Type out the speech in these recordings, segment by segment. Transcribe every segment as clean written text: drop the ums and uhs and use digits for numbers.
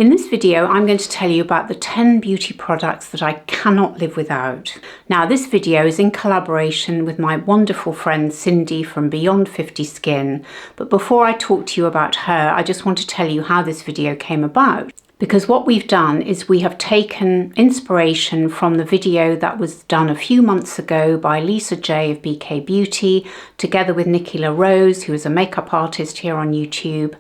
In this video, I'm going to tell you about the 10 beauty products that I cannot live without. Now, this video is in collaboration with my wonderful friend Cindy from Beyond 50 Skin. But before I talk to you about her, I just want to tell you how this video came about. Because what we've done is we have taken inspiration from the video that was done a few months ago by Lisa J of BK Beauty, together with Nikki LaRose, who is a makeup artist here on YouTube.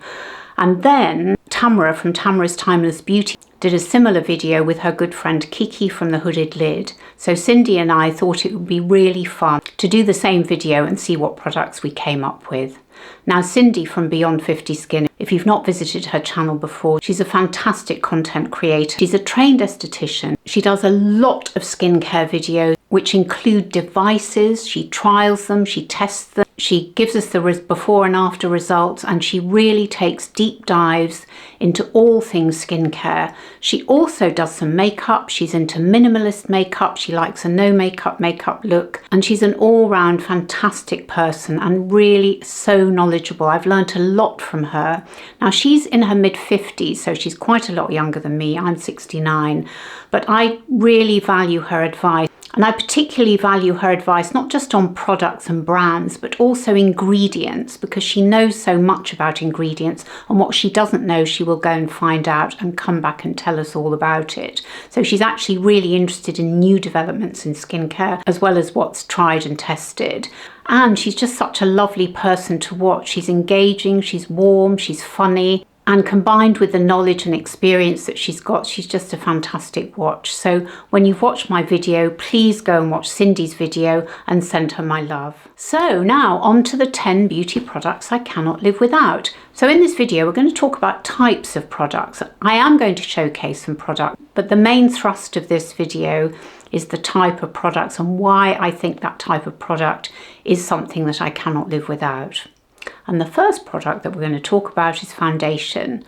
And then Tamara from Tamara's Timeless Beauty did a similar video with her good friend Kiki from The Hooded Lid. So Cindy and I thought it would be really fun to do the same video and see what products we came up with. Now, Cindy from Beyond 50 Skin, if you've not visited her channel before, she's a fantastic content creator. She's a trained esthetician. She does a lot of skincare videos, which include devices. She trials them, she tests them, she gives us the before and after results, and she really takes deep dives into all things skincare. She also does some makeup. She's into minimalist makeup. She likes a no makeup look, and she's an all-round fantastic person and really so knowledgeable. I've learned a lot from her. Now, she's in her mid-50s, so she's quite a lot younger than me. I'm 69, but I really value her advice. And I particularly value her advice not just on products and brands, but also ingredients, because she knows so much about ingredients, and what she doesn't know, she will go and find out and come back and tell us all about it. So she's actually really interested in new developments in skincare, as well as what's tried and tested. And she's just such a lovely person to watch. She's engaging, she's warm, she's funny. And combined with the knowledge and experience that she's got, she's just a fantastic watch. So when you've watched my video, please go and watch Cindy's video and send her my love. So now on to the 10 beauty products I cannot live without. So in this video, we're going to talk about types of products. I am going to showcase some products, but the main thrust of this video is the type of products and why I think that type of product is something that I cannot live without. And the first product that we're going to talk about is foundation.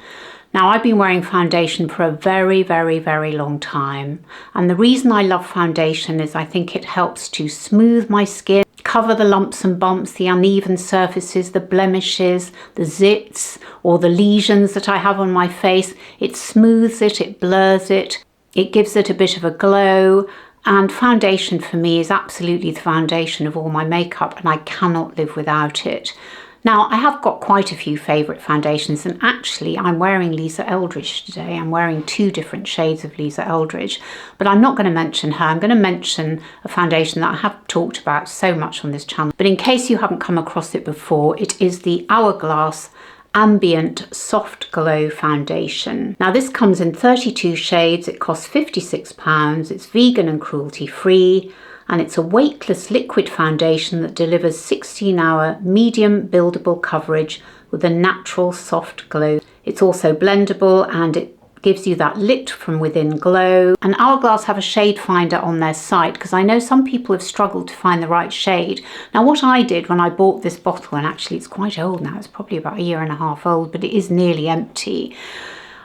Now, I've been wearing foundation for a very, very, very long time. And the reason I love foundation is I think it helps to smooth my skin, cover the lumps and bumps, the uneven surfaces, the blemishes, the zits, or the lesions that I have on my face. It smooths it, it blurs it, it gives it a bit of a glow. And foundation for me is absolutely the foundation of all my makeup, and I cannot live without it. Now, I have got quite a few favourite foundations, and actually I'm wearing Lisa Eldridge today. I'm wearing two different shades of Lisa Eldridge, but I'm not going to mention her. I'm going to mention a foundation that I have talked about so much on this channel. But in case you haven't come across it before, it is the Hourglass Ambient Soft Glow Foundation. Now, this comes in 32 shades. It costs £56. It's vegan and cruelty free. And it's a weightless liquid foundation that delivers 16-hour medium buildable coverage with a natural soft glow. It's also blendable and it gives you that lit from within glow. And Hourglass have a shade finder on their site, because I know some people have struggled to find the right shade. Now, what I did when I bought this bottle, and actually it's quite old now, it's probably about a year and a half old, but it is nearly empty.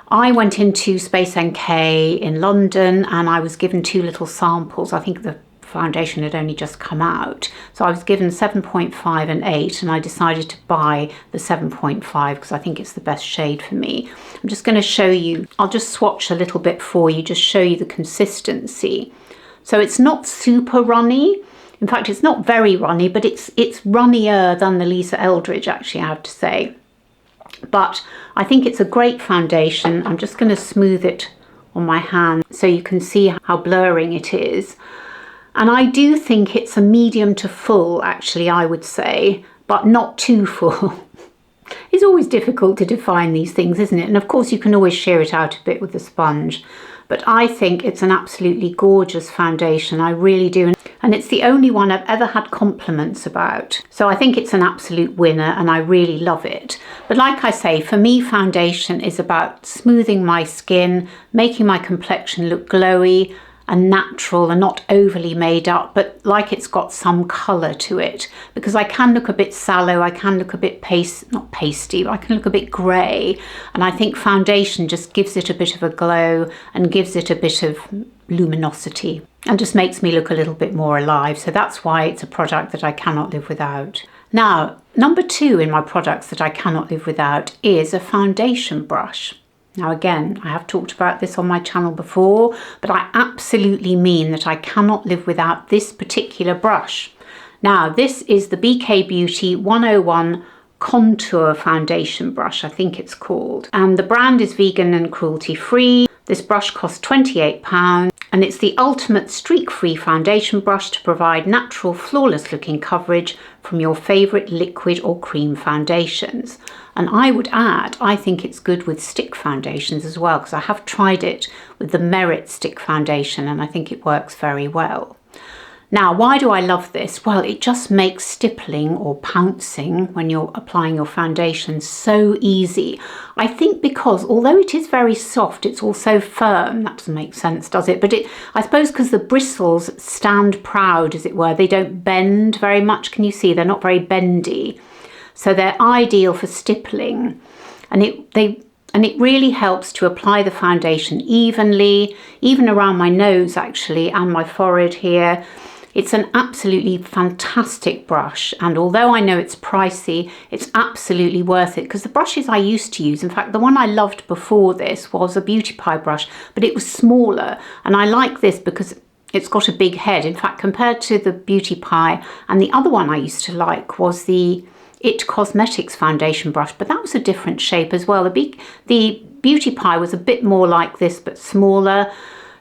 I went into Space NK in London and I was given two little samples. I think the foundation had only just come out, so I was given 7.5 and 8, and I decided to buy the 7.5 because I think it's the best shade for me. I'm just going to show you, I'll just swatch a little bit for you, just show you the consistency. So it's not super runny. In fact, it's not very runny, but it's runnier than the Lisa Eldridge, actually, I have to say. But I think it's a great foundation. I'm just going to smooth it on my hand so you can see how blurring it is. And I do think it's a medium to full, actually, I would say, but not too full. It's always difficult to define these things, isn't it? And of course, you can always shear it out a bit with a sponge. But I think it's an absolutely gorgeous foundation. I really do. And it's the only one I've ever had compliments about. So I think it's an absolute winner and I really love it. But like I say, for me, foundation is about smoothing my skin, making my complexion look glowy and natural and not overly made up, but like it's got some colour to it, because I can look a bit sallow, I can look a bit not pasty, but I can look a bit grey, and I think foundation just gives it a bit of a glow and gives it a bit of luminosity and just makes me look a little bit more alive. So that's why it's a product that I cannot live without. Now, number 2 in my products that I cannot live without is a foundation brush. Now again, I have talked about this on my channel before, but I absolutely mean that I cannot live without this particular brush. Now this is the BK Beauty 101 Contour Foundation Brush, I think it's called. And the brand is vegan and cruelty free. This brush costs £28 and it's the ultimate streak-free foundation brush to provide natural, flawless looking coverage from your favourite liquid or cream foundations. And I would add, I think it's good with stick foundations as well, because I have tried it with the Merit stick foundation and I think it works very well. Now, why do I love this? Well, it just makes stippling or pouncing when you're applying your foundation so easy. I think because although it is very soft, it's also firm. That doesn't make sense, does it? But I suppose because the bristles stand proud, as it were, they don't bend very much. Can you see? They're not very bendy. So they're ideal for stippling. And it really helps to apply the foundation evenly, even around my nose actually, and my forehead here. It's an absolutely fantastic brush, and although I know it's pricey, it's absolutely worth it, because the brushes I used to use, in fact the one I loved before this was a Beauty Pie brush, but it was smaller, and I like this because it's got a big head. In fact, compared to the Beauty Pie, and the other one I used to like was the It Cosmetics foundation brush, but that was a different shape as well. The Beauty Pie was a bit more like this but smaller.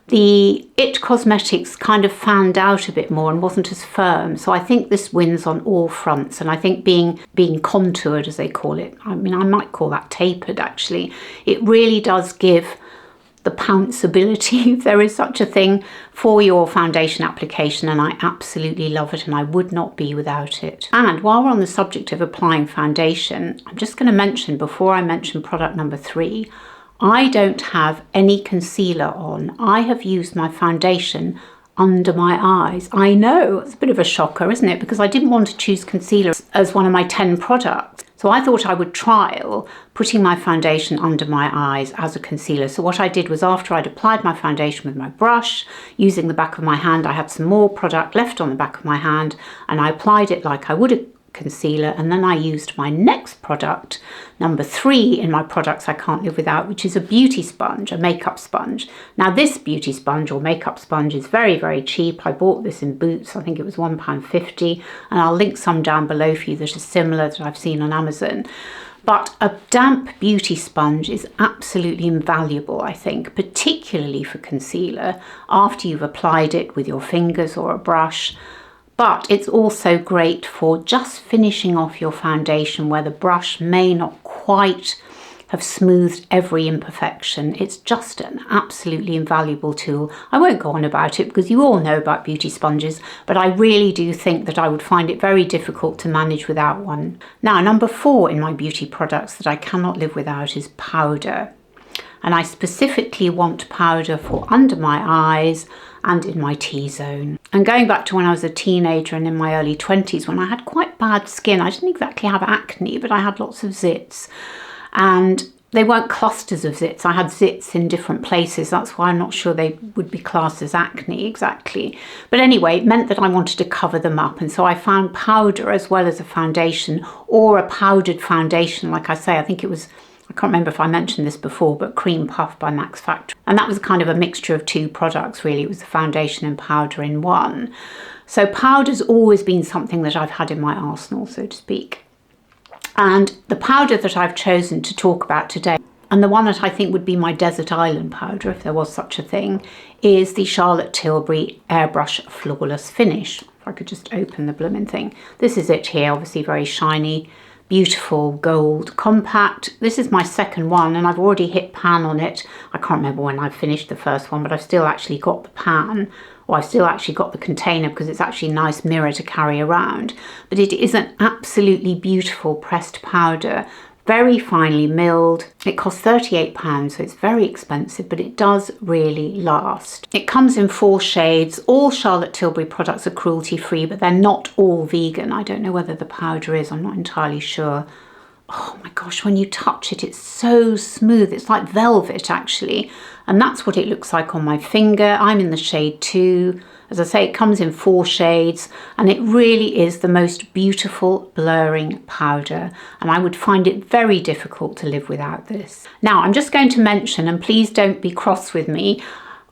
The It Cosmetics kind of fanned out a bit more and wasn't as firm. So I think this wins on all fronts. And I think being contoured, as they call it, I mean, I might call that tapered actually. It really does give the pounceability, if there is such a thing, for your foundation application. And I absolutely love it and I would not be without it. And while we're on the subject of applying foundation, I'm just going to mention, before I mention product number 3, I don't have any concealer on. I have used my foundation under my eyes. I know, it's a bit of a shocker, isn't it? Because I didn't want to choose concealer as one of my 10 products. So I thought I would trial putting my foundation under my eyes as a concealer. So what I did was, after I'd applied my foundation with my brush, using the back of my hand, I had some more product left on the back of my hand, and I applied it like I would a concealer, and then I used my next product, number 3 in my products I can't live without, which is a beauty sponge, a makeup sponge. Now this beauty sponge or makeup sponge is very, very cheap. I bought this in Boots, I think it was £1.50, and I'll link some down below for you that are similar that I've seen on Amazon. But a damp beauty sponge is absolutely invaluable, I think, particularly for concealer after you've applied it with your fingers or a brush. But it's also great for just finishing off your foundation where the brush may not quite have smoothed every imperfection. It's just an absolutely invaluable tool. I won't go on about it because you all know about beauty sponges, but I really do think that I would find it very difficult to manage without one. Now, number 4 in my beauty products that I cannot live without is powder. And I specifically want powder for under my eyes and in my T-zone. And going back to when I was a teenager and in my early 20s, when I had quite bad skin, I didn't exactly have acne, but I had lots of zits. And they weren't clusters of zits. I had zits in different places. That's why I'm not sure they would be classed as acne exactly. But anyway, it meant that I wanted to cover them up. And so I found powder as well as a foundation, or a powdered foundation. Like I say, I think it was, I can't remember if I mentioned this before, but Cream Puff by Max Factor. And that was kind of a mixture of 2 products, really. It was the foundation and powder in one. So powder's always been something that I've had in my arsenal, so to speak. And the powder that I've chosen to talk about today, and the one that I think would be my desert island powder, if there was such a thing, is the Charlotte Tilbury Airbrush Flawless Finish. If I could just open the blooming thing. This is it here, obviously very shiny, beautiful gold compact. This is my second one and I've already hit pan on it. I can't remember when I finished the first one, but I've still actually got the pan, or I've still actually got the container, because it's actually a nice mirror to carry around. But it is an absolutely beautiful pressed powder, very finely milled. It costs £38, so it's very expensive, but it does really last. It comes in 4 shades. All Charlotte Tilbury products are cruelty free, but they're not all vegan. I don't know whether the powder is, I'm not entirely sure. oh my gosh, when you touch it, it's so smooth. It's like velvet actually. And that's what it looks like on my finger. I'm in the shade 2. As I say, it comes in 4 shades and it really is the most beautiful blurring powder. And I would find it very difficult to live without this. Now, I'm just going to mention, and please don't be cross with me,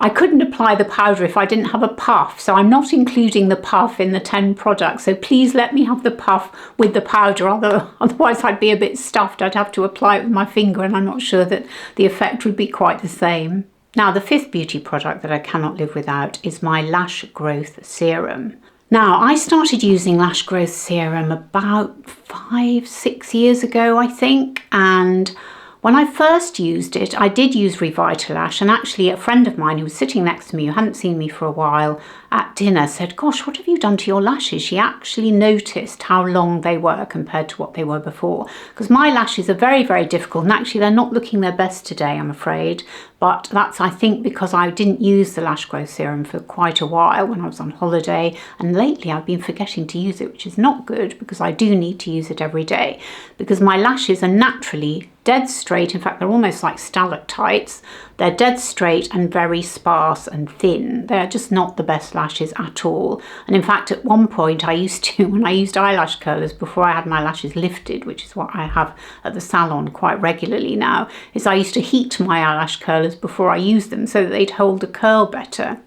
I couldn't apply the powder if I didn't have a puff, so I'm not including the puff in the 10 products, so please let me have the puff with the powder, otherwise I'd be a bit stuffed. I'd have to apply it with my finger and I'm not sure that the effect would be quite the same. Now, the 5th beauty product that I cannot live without is my lash growth serum. Now, I started using lash growth serum about 5-6 years ago, I think, and when I first used it, I did use Revitalash, and actually a friend of mine who was sitting next to me, who hadn't seen me for a while, at dinner said, gosh, what have you done to your lashes? She actually noticed how long they were compared to what they were before. Because my lashes are very, very difficult, and actually they're not looking their best today, I'm afraid. But that's, I think, because I didn't use the lash growth serum for quite a while when I was on holiday, and lately I've been forgetting to use it, which is not good because I do need to use it every day, because my lashes are naturally dead straight. In fact, they're almost like stalactites. They're dead straight and very sparse and thin. They're just not the best lashes at all. And in fact, at one point I used to, when I used eyelash curlers before I had my lashes lifted, which is what I have at the salon quite regularly now, is I used to heat my eyelash curlers before I used them so that they'd hold the curl better.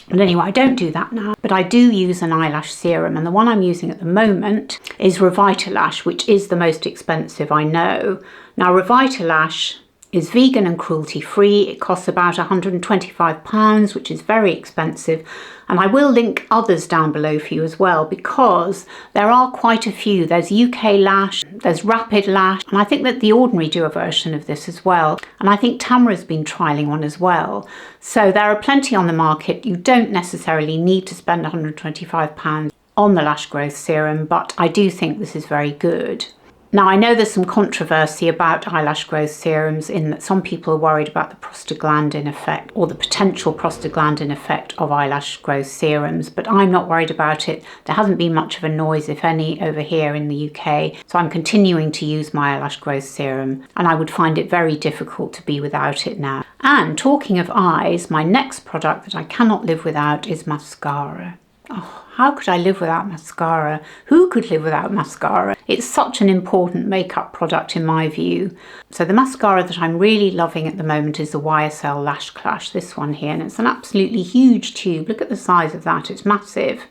But anyway, I don't do that now, but I do use an eyelash serum, and the one I'm using at the moment is Revitalash, which is the most expensive, I know. Now, Revitalash is vegan and cruelty free. It costs about £125, which is very expensive. And I will link others down below for you as well, because there are quite a few. There's UK Lash, there's Rapid Lash, and I think that The Ordinary do a version of this as well. And I think Tamara's been trialing one as well. So there are plenty on the market. You don't necessarily need to spend £125 on the lash growth serum, but I do think this is very good. Now, I know there's some controversy about eyelash growth serums in that some people are worried about the prostaglandin effect, or the potential prostaglandin effect of eyelash growth serums, but I'm not worried about it. There hasn't been much of a noise, if any, over here in the UK, so I'm continuing to use my eyelash growth serum, and I would find it very difficult to be without it now. And talking of eyes, my next product that I cannot live without is mascara. Oh, how could I live without mascara? Who could live without mascara? It's such an important makeup product in my view. So the mascara that I'm really loving at the moment is the YSL Lash Clash, this one here, and it's an absolutely huge tube. Look at the size of that, it's massive.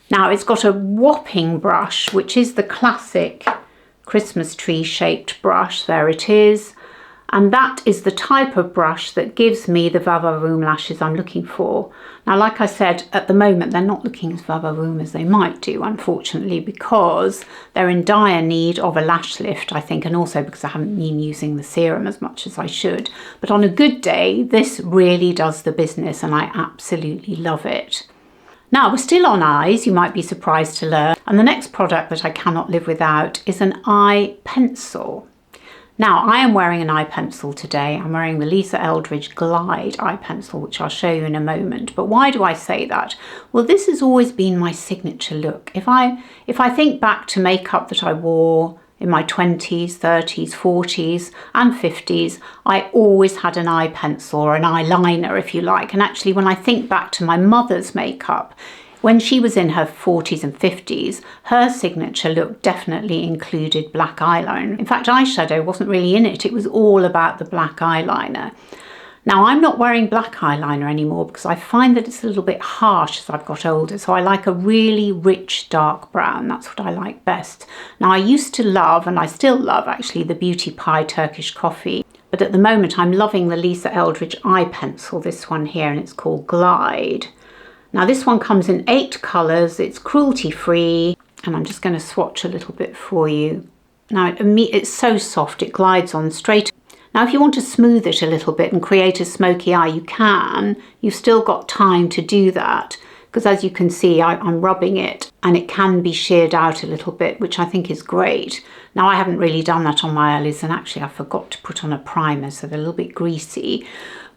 Now, it's got a whopping brush, which is the classic Christmas tree shaped brush. There it is. And that is the type of brush that gives me the va-va-voom lashes I'm looking for. Now, like I said, at the moment, they're not looking as va-va-voom as they might do, unfortunately, because they're in dire need of a lash lift, I think, and also because I haven't been using the serum as much as I should. But on a good day, this really does the business, and I absolutely love it. Now, we're still on eyes, you might be surprised to learn, and the next product that I cannot live without is an eye pencil. Now, I am wearing an eye pencil today. I'm wearing the Eldridge Glide eye pencil, which I'll show you in a moment. But why do I say that? Well, this has always been my signature look. If I think back to makeup that I wore in my 20s, 30s, 40s and 50s, I always had an eye pencil, or an eyeliner if you like. And actually, when I think back to my mother's makeup, when she was in her 40s and 50s, her signature look definitely included black eyeliner. In fact, eyeshadow wasn't really in it. It was all about the black eyeliner. Now, I'm not wearing black eyeliner anymore because I find that it's a little bit harsh as I've got older. So I like a really rich dark brown. That's what I like best. Now, I used to love, and I still love actually, the Beauty Pie Turkish Coffee. But at the moment, I'm loving the Eldridge eye pencil, this one here, and it's called Glide. Now, this one comes in 8 colours, it's cruelty free, and I'm just going to swatch a little bit for you. Now, it's so soft, it glides on straight. Now, if you want to smooth it a little bit and create a smoky eye, you can. You've still got time to do that, because as you can see, I'm rubbing it, and it can be sheared out a little bit, which I think is great. Now, I haven't really done that on my eyelids, and actually I forgot to put on a primer, so they're a little bit greasy.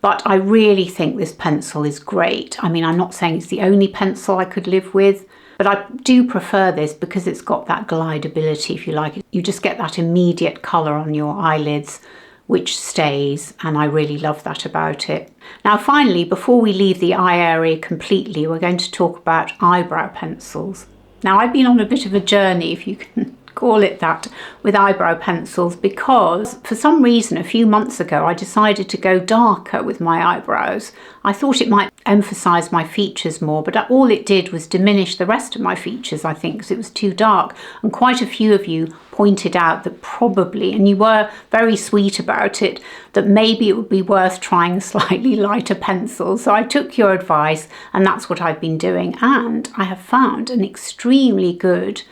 But I really think this pencil is great. I mean, I'm not saying it's the only pencil I could live with, But I do prefer this because it's got that glideability, if you like. You just get that immediate colour on your eyelids, which stays, and I really love that about it. Now finally, before we leave the eye area completely, we're going to talk about eyebrow pencils. Now I've been on a bit of a journey, if you can call it that, with eyebrow pencils, because for some reason a few months ago I decided to go darker with my eyebrows. I thought it might emphasize my features more, but all it did was diminish the rest of my features, I think, because it was too dark. And quite a few of you pointed out that probably, and you were very sweet about it, that maybe it would be worth trying a slightly lighter pencil. So I took your advice, and that's what I've been doing. And I have found an extremely good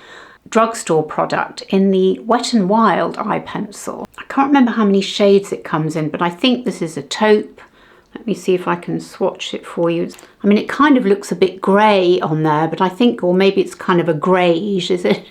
drugstore product in the Wet n Wild eye pencil. I can't remember how many shades it comes in, but I think this is a taupe. Let me see if I can swatch it for you. I mean, it kind of looks a bit grey on there, but I think, or maybe it's kind of a greyish, is it?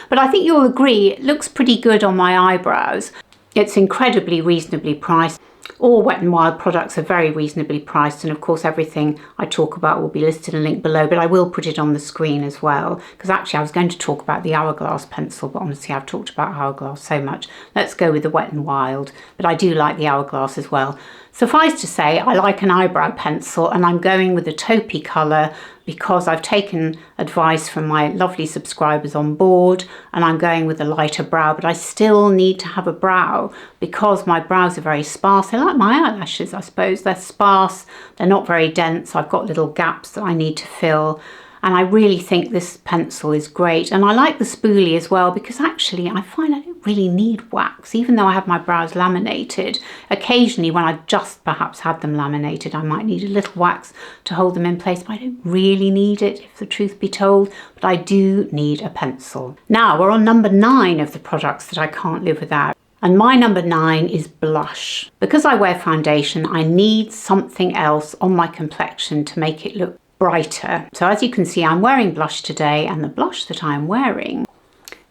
But I think you'll agree, it looks pretty good on my eyebrows. It's incredibly reasonably priced. All Wet n Wild products are very reasonably priced, and of course everything I talk about will be listed and linked below, but I will put it on the screen as well, because actually I was going to talk about the Hourglass pencil, but honestly I've talked about Hourglass so much. Let's go with the Wet n Wild, but I do like the Hourglass as well. Suffice to say, I like an eyebrow pencil, and I'm going with a taupey colour because I've taken advice from my lovely subscribers on board, and I'm going with a lighter brow, but I still need to have a brow because my brows are very sparse. They're like my eyelashes, I suppose. They're sparse, they're not very dense. I've got little gaps that I need to fill. And I really think this pencil is great. And I like the spoolie as well, because actually I find I don't really need wax, even though I have my brows laminated. Occasionally when I just perhaps had them laminated, I might need a little wax to hold them in place, but I don't really need it, if the truth be told. But I do need a pencil. Now we're on number 9 of the products that I can't live without. And my number 9 is blush. Because I wear foundation, I need something else on my complexion to make it look brighter. So as you can see, I'm wearing blush today, and the blush that I'm wearing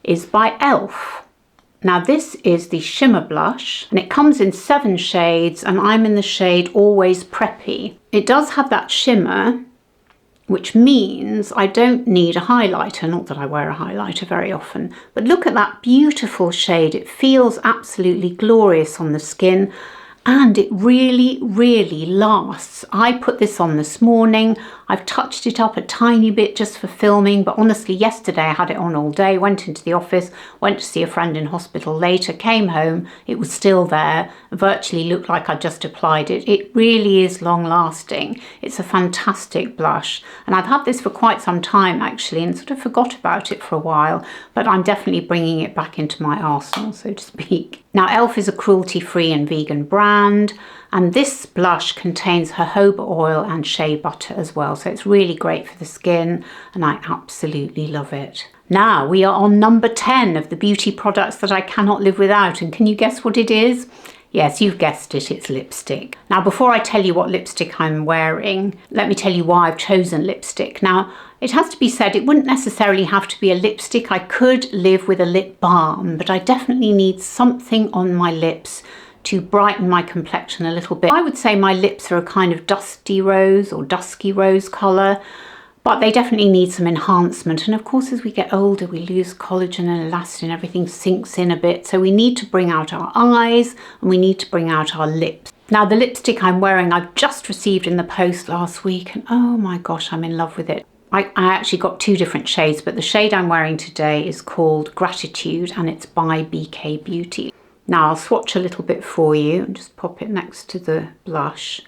is by e.l.f. Now this is the shimmer blush, and it comes in 7 shades, and I'm in the shade Always Preppy. It does have that shimmer, which means I don't need a highlighter, not that I wear a highlighter very often, but look at that beautiful shade. It feels absolutely glorious on the skin, and it really, really lasts. I put this on this morning. I've touched it up a tiny bit just for filming, but honestly yesterday I had it on all day, went into the office, went to see a friend in hospital later, came home, it was still there, virtually looked like I just applied it. It really is long lasting. It's a fantastic blush, and I've had this for quite some time actually, and sort of forgot about it for a while, but I'm definitely bringing it back into my arsenal, so to speak. Now e.l.f. is a cruelty-free and vegan brand, and this blush contains jojoba oil and shea butter as well, so it's really great for the skin, and I absolutely love it. Now we are on number 10 of the beauty products that I cannot live without, and can you guess what it is? Yes, you've guessed it, it's lipstick. Now before I tell you what lipstick I'm wearing, let me tell you why I've chosen lipstick. Now it has to be said, it wouldn't necessarily have to be a lipstick. I could live with a lip balm, but I definitely need something on my lips to brighten my complexion a little bit. I would say my lips are a kind of dusty rose or dusky rose colour, but they definitely need some enhancement. And of course, as we get older, we lose collagen and elastin, everything sinks in a bit. So we need to bring out our eyes, and we need to bring out our lips. Now the lipstick I'm wearing, I've just received in the post last week, and oh my gosh, I'm in love with it. I actually got 2 different shades, but the shade I'm wearing today is called Gratitude, and it's by BK Beauty. Now I'll swatch a little bit for you and just pop it next to the blush.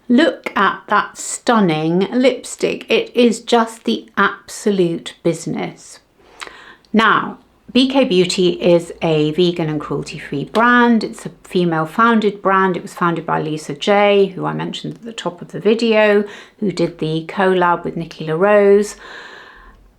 Look at that stunning lipstick. It is just the absolute business. Now, BK Beauty is a vegan and cruelty-free brand. It's a female-founded brand. It was founded by Lisa J, who I mentioned at the top of the video, who did the collab with Nikki LaRose.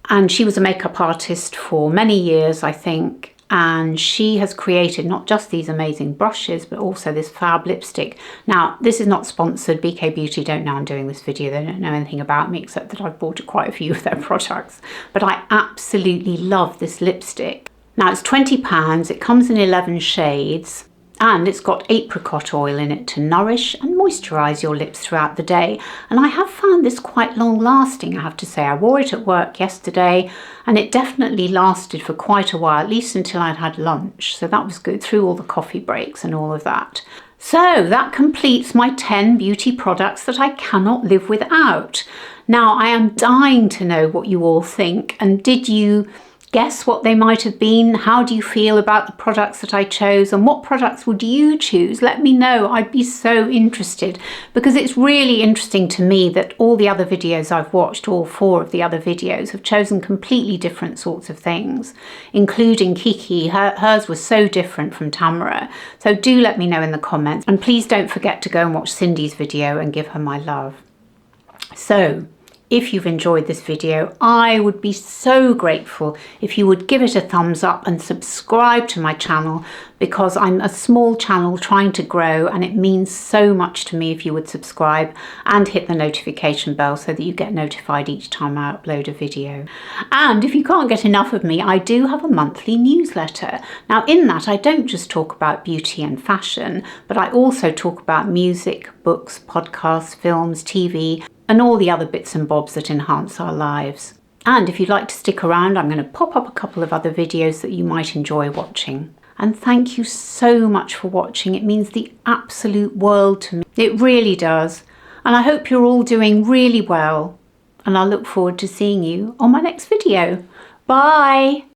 And she was a makeup artist for many years, I think. And she has created not just these amazing brushes, but also this fab lipstick. Now, this is not sponsored. BK Beauty don't know I'm doing this video. They don't know anything about me, except that I've bought quite a few of their products. But I absolutely love this lipstick. Now, it's £20. It comes in 11 shades. And it's got apricot oil in it to nourish and moisturise your lips throughout the day. And I have found this quite long lasting, I have to say. I wore it at work yesterday and it definitely lasted for quite a while, at least until I'd had lunch. So that was good, through all the coffee breaks and all of that. So that completes my 10 beauty products that I cannot live without. Now I am dying to know what you all think, and did you guess what they might have been? How do you feel about the products that I chose, and what products would you choose? Let me know. I'd be so interested, because it's really interesting to me that all the other videos I've watched, all 4 of the other videos, have chosen completely different sorts of things, including Kiki. Hers was so different from Tamara. So do let me know in the comments, and please don't forget to go and watch Cindy's video and give her my love. So if you've enjoyed this video, I would be so grateful if you would give it a thumbs up and subscribe to my channel, because I'm a small channel trying to grow, and it means so much to me if you would subscribe and hit the notification bell so that you get notified each time I upload a video. And if you can't get enough of me, I do have a monthly newsletter. Now in that I don't just talk about beauty and fashion, but I also talk about music, books, podcasts, films, TV, and all the other bits and bobs that enhance our lives. And if you'd like to stick around, I'm going to pop up a couple of other videos that you might enjoy watching. And thank you so much for watching. It means the absolute world to me. It really does. And I hope you're all doing really well. And I look forward to seeing you on my next video. Bye!